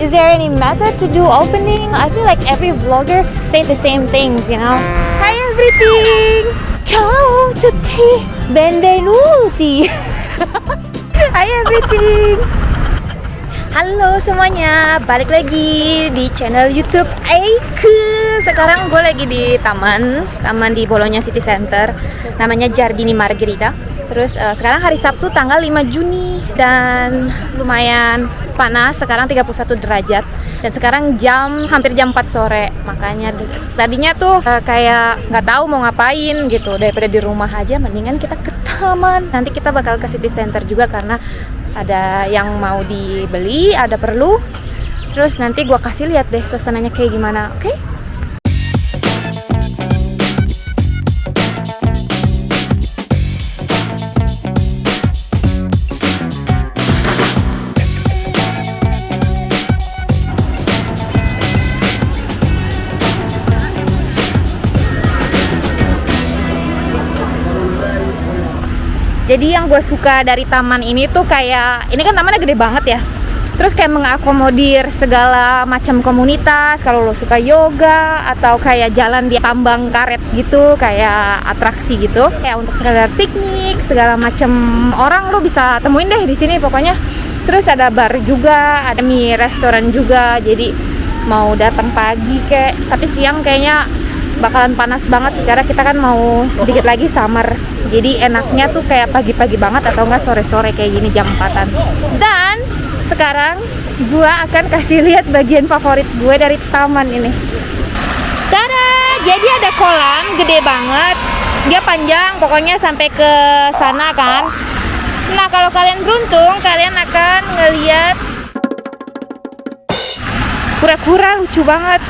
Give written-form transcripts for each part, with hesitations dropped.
Is there any method to do opening? I feel like every vlogger say the same things, you know. Hi everything. Ciao tutti. Benvenuti. Hi everything. Halo semuanya, balik lagi di channel YouTube Eike. Sekarang gue lagi di taman di Bologna City Center, namanya Giardini Margherita. Terus sekarang hari Sabtu tanggal 5 Juni dan lumayan panas, sekarang 31 derajat dan sekarang hampir jam 4 sore. Makanya tadinya tuh kayak nggak tahu mau ngapain gitu, daripada di rumah aja mendingan kita ke taman. Nanti kita bakal ke City Center juga karena ada yang mau dibeli, ada perlu. Terus nanti gua kasih lihat deh suasananya kayak gimana, oke? Jadi yang gue suka dari taman ini tuh kayak, ini kan tamannya gede banget ya. Terus kayak mengakomodir segala macam komunitas. Kalau lo suka yoga atau kayak jalan di tambang karet gitu, kayak atraksi gitu. Kayak untuk sekedar piknik, segala macam orang lo bisa temuin deh di sini pokoknya. Terus ada bar juga, ada mie restoran juga. Jadi mau datang pagi tapi siang kayaknya bakalan panas banget secara kita kan mau sedikit lagi summer. Jadi enaknya tuh kayak pagi-pagi banget atau enggak sore-sore kayak gini jam 4-an. Dan sekarang gua akan kasih lihat bagian favorit gue dari taman ini. Tada! Jadi ada kolam gede banget. Dia panjang pokoknya sampai ke sana kan. Nah, kalau kalian beruntung kalian akan ngeliat kura-kura lucu banget.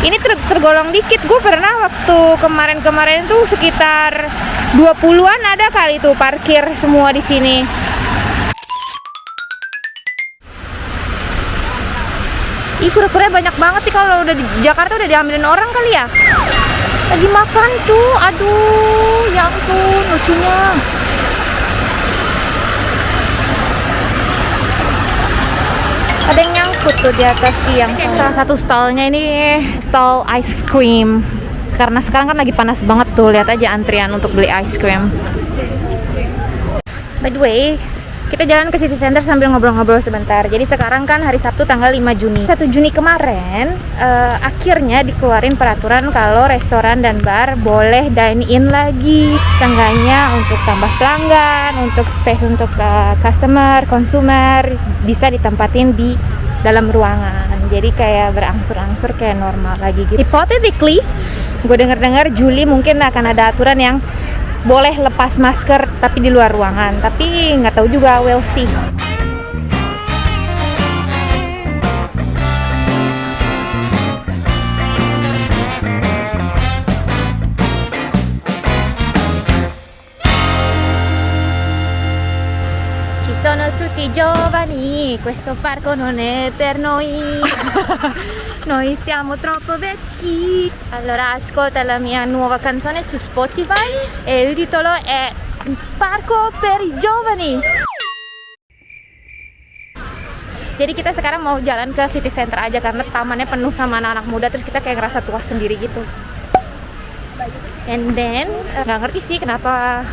Ini tergolong dikit. Gue pernah waktu kemarin tuh sekitar 20-an ada kali tuh parkir semua di sini. Ih, kura-kura banyak banget sih. Kalau udah di Jakarta udah diambilin orang kali ya. Lagi makan tuh. Aduh, ya ampun lucunya. Ada yang nyangkut tuh di atas tiang. Salah satu stallnya ini stall ice cream. Karena sekarang kan lagi panas banget tuh, lihat aja antrian untuk beli ice cream. By the way, kita jalan ke City Center sambil ngobrol-ngobrol sebentar. Jadi sekarang kan hari Sabtu tanggal 5 Juni. 1 Juni kemarin akhirnya dikeluarin peraturan kalau restoran dan bar boleh dine in lagi. Seenggaknya untuk tambah pelanggan, untuk space untuk customer, consumer bisa ditempatin di dalam ruangan. Jadi kayak berangsur-angsur kayak normal lagi gitu. Hypothetically, gue dengar Juli mungkin akan ada aturan yang boleh lepas masker tapi di luar ruangan, tapi nggak tahu juga, we'll see. Ci sono tutti giovani, questo parco non è per noi. Noi siamo troppo vecchi. Allora ascolta la mia nuova canzone su Spotify e il titolo è Parco per i Giovani. Jadi kita sekarang mau jalan ke City Center aja karena tamannya penuh sama anak-anak muda, terus kita kayak ngerasa tua sendiri gitu. And then nggak ngerti sih kenapa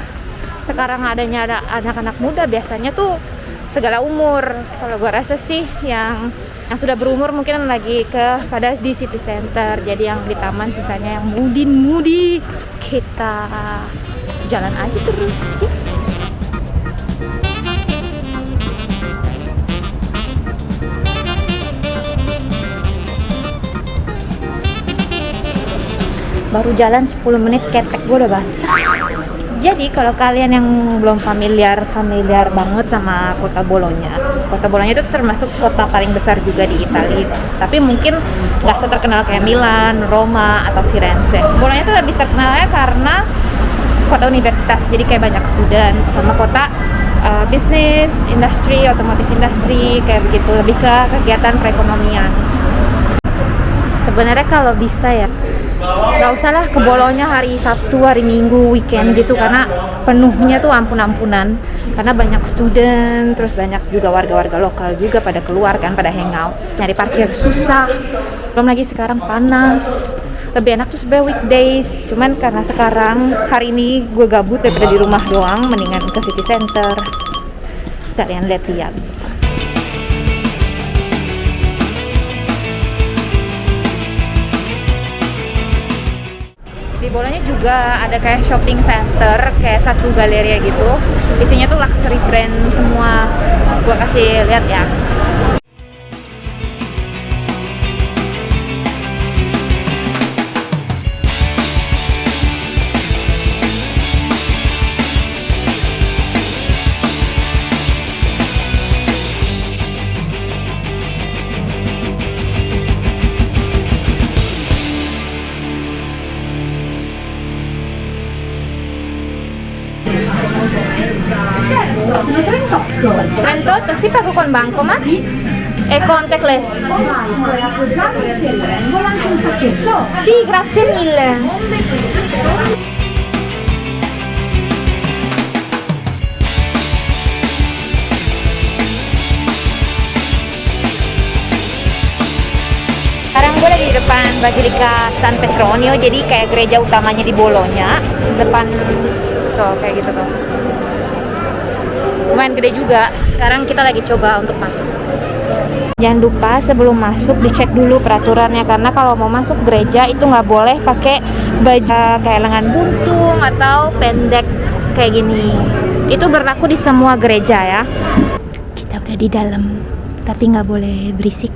sekarang adanya ada anak-anak muda, biasanya tuh segala umur. Kalau gue rasa sih yang sudah berumur mungkin lagi pada di City Center. Jadi yang di taman sisanya yang mudi. Kita jalan aja terus sih. Baru jalan 10 menit ketek gue udah basah. Jadi kalau kalian yang belum familiar banget sama kota Bologna. Kota Bologna itu termasuk kota paling besar juga di Italia. Tapi mungkin nggak seterkenal kayak Milan, Roma, atau Firenze. Bologna itu lebih terkenalnya karena kota universitas. Jadi kayak banyak student, sama kota bisnis, industri, otomotif industri, kayak begitu. Lebih ke kegiatan perekonomian. Sebenarnya kalau bisa ya, Gak usah lah ke Bolonya hari Sabtu, hari Minggu, weekend gitu, karena penuhnya tuh ampun-ampunan. Karena banyak student, terus banyak juga warga-warga lokal juga pada keluar kan, pada hangout. Nyari parkir susah, belum lagi sekarang panas. Lebih enak tuh sebenarnya weekdays, cuman karena sekarang hari ini gue gabut daripada di rumah doang, mendingan ke city center sekalian lihat-lihat. Di Bolonya juga ada kayak shopping center, kayak satu galeria gitu, isinya tuh luxury brand semua. Gue kasih lihat ya. Sono 38. 38, sì, pago con banco, ma? E contactless. Vai, puoi appoggiarmi se prendo anche un sacchetto. Sì, grazie mille. Sekarang gue lagi di depan Basilika San Petronio, jadi kayak gereja utamanya di Bolonya. Depan tuh, kayak gitu tuh. Lumayan gede juga. Sekarang kita lagi coba untuk masuk. Jangan lupa sebelum masuk dicek dulu peraturannya, karena kalau mau masuk gereja itu nggak boleh pakai baju kayak lengan buntung atau pendek kayak gini. Itu berlaku di semua gereja ya. Kita udah di dalam, tapi nggak boleh berisik.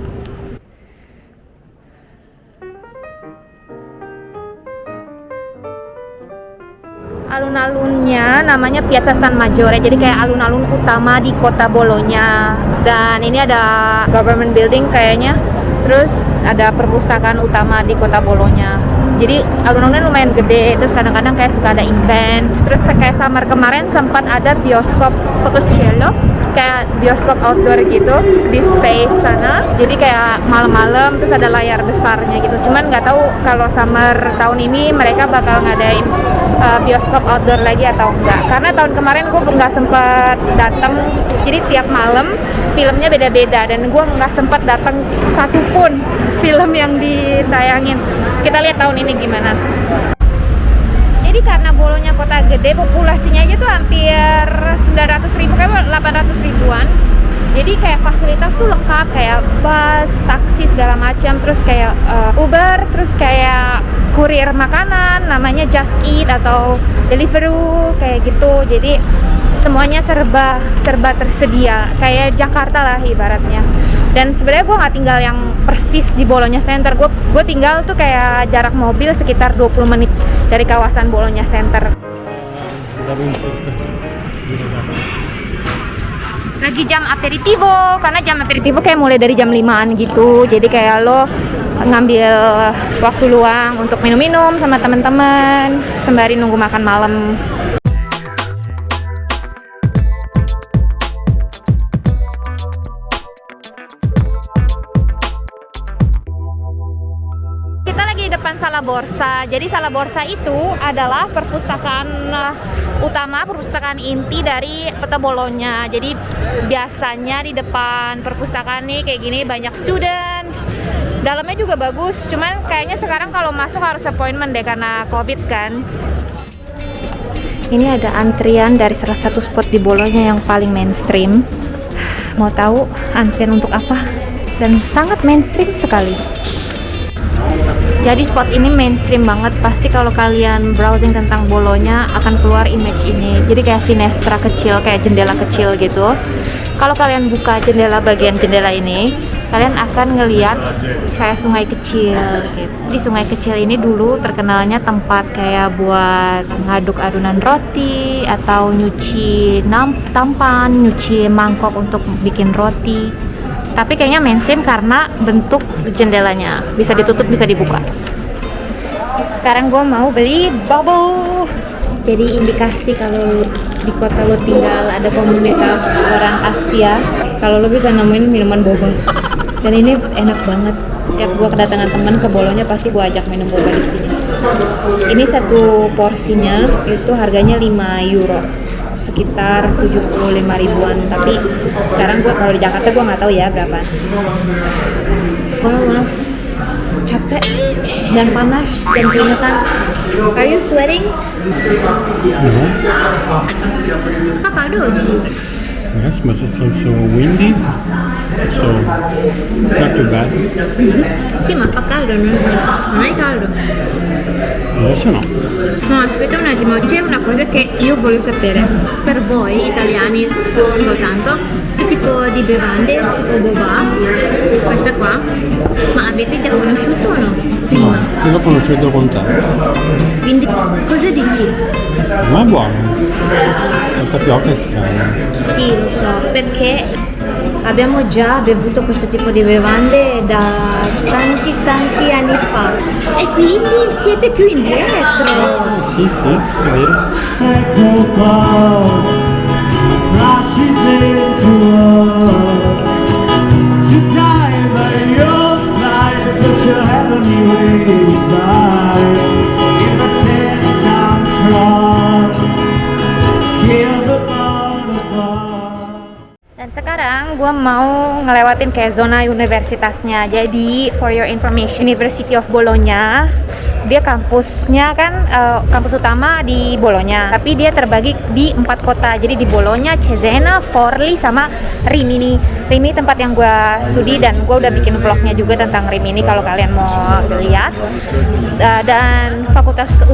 Alun-alunnya namanya Piazza San Maggiore, jadi kayak alun-alun utama di kota Bolonya. Dan ini ada government building kayaknya, terus ada perpustakaan utama di kota Bolonya. Jadi alun-alunnya lumayan gede, terus kadang-kadang kayak suka ada event. Terus kayak summer kemarin sempat ada bioskop Sottocielo, kayak bioskop outdoor gitu di space sana. Jadi kayak malam-malam terus ada layar besarnya gitu. Cuman nggak tahu kalau summer tahun ini mereka bakal ngadain bioskop outdoor lagi atau enggak, karena tahun kemarin gue nggak sempet datang, jadi tiap malam filmnya beda-beda dan gue nggak sempet datang satupun film yang ditayangin. Kita lihat tahun ini gimana. Jadi karena Bolonya kota gede, populasinya aja tuh hampir 900.000, kayak 800.000-an. Jadi kayak fasilitas tuh lengkap, kayak bus, taksi segala macam, terus kayak Uber, terus kayak kurir makanan namanya Just Eat atau Deliveroo kayak gitu. Jadi semuanya serba tersedia, kayak Jakarta lah ibaratnya. Dan sebenarnya gue nggak tinggal yang persis di Bolonya Center, gue tinggal tuh kayak jarak mobil sekitar 20 menit dari kawasan Bolonya Center. Lagi jam aperitivo, karena jam aperitivo kayak mulai dari jam 5-an gitu. Jadi kayak lo ngambil waktu luang untuk minum-minum sama teman-teman sembari nunggu makan malam. Kita lagi di depan Sala Borsa. Jadi Sala Borsa itu adalah perpustakaan utama, perpustakaan inti dari kota Bolonya. Jadi biasanya di depan perpustakaan nih kayak gini banyak student. Dalamnya juga bagus, cuman kayaknya sekarang kalau masuk harus appointment deh karena COVID kan. Ini ada antrian dari salah satu spot di Bolonya yang paling mainstream. Mau tahu antrian untuk apa? Dan sangat mainstream sekali. Jadi spot ini mainstream banget, pasti kalau kalian browsing tentang Bolonya akan keluar image ini. Jadi kayak finestra kecil, kayak jendela kecil gitu. Kalau kalian buka jendela, bagian jendela ini, kalian akan ngeliat kayak sungai kecil gitu. Di sungai kecil ini dulu terkenalnya tempat kayak buat ngaduk adonan roti atau nyuci tampan, nyuci mangkok untuk bikin roti. Tapi kayaknya mainstream karena bentuk jendelanya, bisa ditutup, bisa dibuka. Sekarang gue mau beli bubble. Jadi indikasi kalau di kota lo tinggal ada komunitas orang Asia, kalau lo bisa nemuin minuman boba. Dan ini enak banget. Setiap gue kedatangan temen ke Bologna pasti gue ajak minum boba di sini. Ini satu porsinya itu harganya 5 euro, sekitar 75 ribuan. Tapi sekarang gue kalau di Jakarta gue nggak tahu ya berapa. Malah capek dan panas dan keringetan. Are you sweating? Fa caldo oggi? Yes, but it's also windy, so not too bad. Sì, ma fa caldo, non è caldo. Adesso no. No, aspetta un attimo, c'è una cosa che io voglio sapere. Per voi italiani soltanto, che tipo di bevande, tipo boba, questa qua, ma avete già conosciuto o no? Prima. Io l'ho conosciuto con te. Quindi cosa dici? Ma è buono. La tapioca è strana. Sì, lo so, perché abbiamo già bevuto questo tipo di bevande da tanti anni fa e quindi siete più indietro. Sì, è vero. Ecco qua, lasci senza città e your side, such a heavenly way inside. In the sense I'm trust, kill the butterfly. Dan sekarang gue mau ngelewatin kayak zona universitasnya. Jadi for your information, University of Bologna, dia kampusnya kan kampus utama di Bologna, tapi dia terbagi di 4 kota. Jadi di Bologna, Cesena, Forli, sama Rimini. Rimini tempat yang gue studi dan gue udah bikin vlognya juga tentang Rimini kalau kalian mau lihat. Dan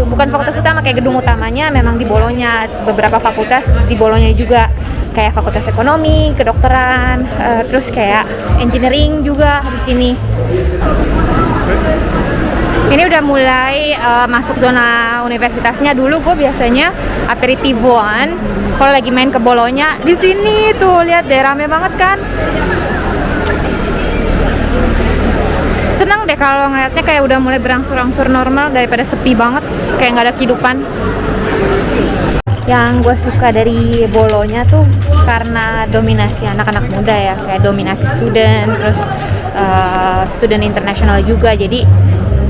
bukan fakultas utama kayak gedung utamanya memang di Bologna. Beberapa fakultas di Bologna juga, kayak fakultas ekonomi, kedokteran, terus kayak engineering juga di sini. Ini udah mulai masuk zona universitasnya. Dulu gue biasanya aperitivoan kalau lagi main ke Bologna. Di sini tuh lihat deh, rame banget kan. Seneng deh kalau ngeliatnya kayak udah mulai berangsur-angsur normal daripada sepi banget, kayak nggak ada kehidupan. Yang gue suka dari Bologna tuh karena dominasi anak-anak muda ya, kayak dominasi student, terus student internasional juga. Jadi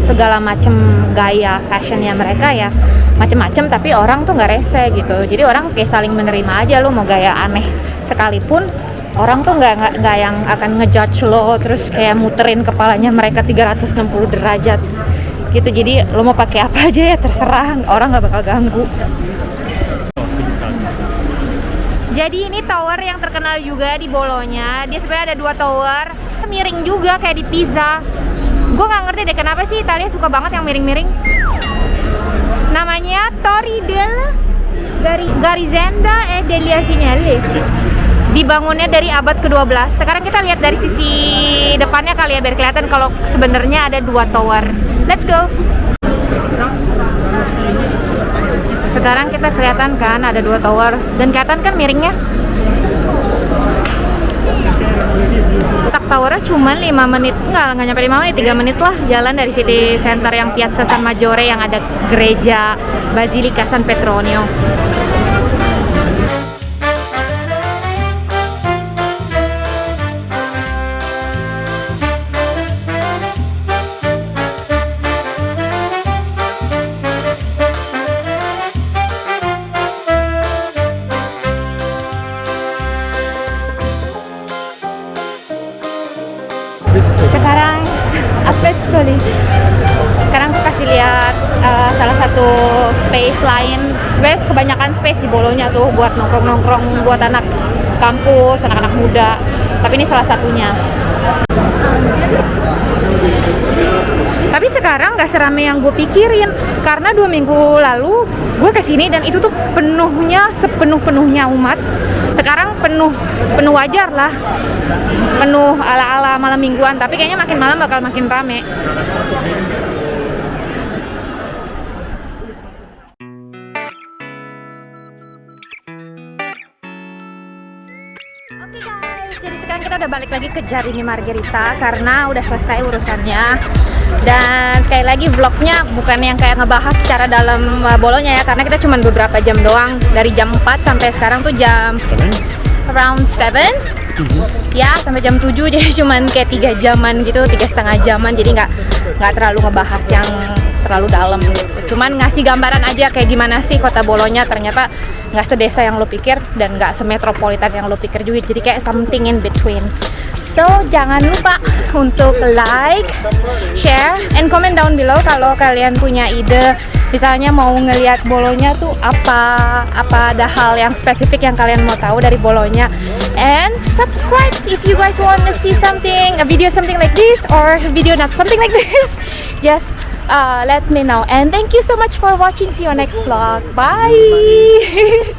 segala macem gaya fashionnya mereka ya macem-macem, tapi orang tuh nggak rese gitu. Jadi orang kayak saling menerima aja. Lo mau gaya aneh sekalipun, orang tuh nggak yang akan ngejudge lo terus kayak muterin kepalanya mereka 360 derajat gitu. Jadi lo mau pakai apa aja ya terserah, orang nggak bakal ganggu. Jadi ini tower yang terkenal juga di Bologna. Dia sebenarnya ada 2 tower, miring juga kayak di Pisa. Gue nggak ngerti deh kenapa sih Italia suka banget yang miring-miring. Namanya Torri del Garisenda e degli Asinelli. Dibangunnya dari abad ke-12. Sekarang kita lihat dari sisi depannya kali ya, biar kelihatan kalau sebenarnya ada 2 tower. Let's go. Sekarang kita kelihatan kan ada 2 tower dan kelihatan kan miringnya. Tak towernya cuma 5 menit, nggak nyampe 5 menit, 3 menit lah jalan dari city center yang Piazza San Maggiore yang ada gereja Basilica San Petronio. Sekarang sekarang aku kasih lihat salah satu space lain. Sebenarnya kebanyakan space di Bologna tuh buat nongkrong-nongkrong buat anak kampus, anak-anak muda. Tapi ini salah satunya. Tapi sekarang nggak seramai yang gue pikirin, karena 2 minggu lalu gue kesini dan itu tuh sepenuhnya umat. Sekarang penuh wajar lah, penuh ala-ala malam mingguan. Tapi kayaknya makin malam bakal makin rame. Oke guys, jadi sekarang kita udah balik lagi ke Giardini Margherita karena udah selesai urusannya. Dan sekali lagi vlognya bukan yang kayak ngebahas secara dalam Bologna ya, karena kita cuma beberapa jam doang, dari jam 4 sampai sekarang tuh jam around 7. Ya sampai jam 7, jadi cuman kayak 3 jaman gitu, 3,5 jaman, jadi nggak terlalu ngebahas yang terlalu dalam gitu. Cuman ngasih gambaran aja kayak gimana sih kota Bologna, ternyata nggak sedesa yang lo pikir dan nggak semetropolitan yang lo pikir juga, jadi kayak something in between. So jangan lupa untuk like, share, and comment down below kalau kalian punya ide, misalnya mau ngelihat Bologna tuh apa ada hal yang spesifik yang kalian mau tahu dari Bologna. And subscribe if you guys want to see something, a video something like this, or a video not something like this. Just let me know. And thank you so much for watching. See you next vlog. Bye.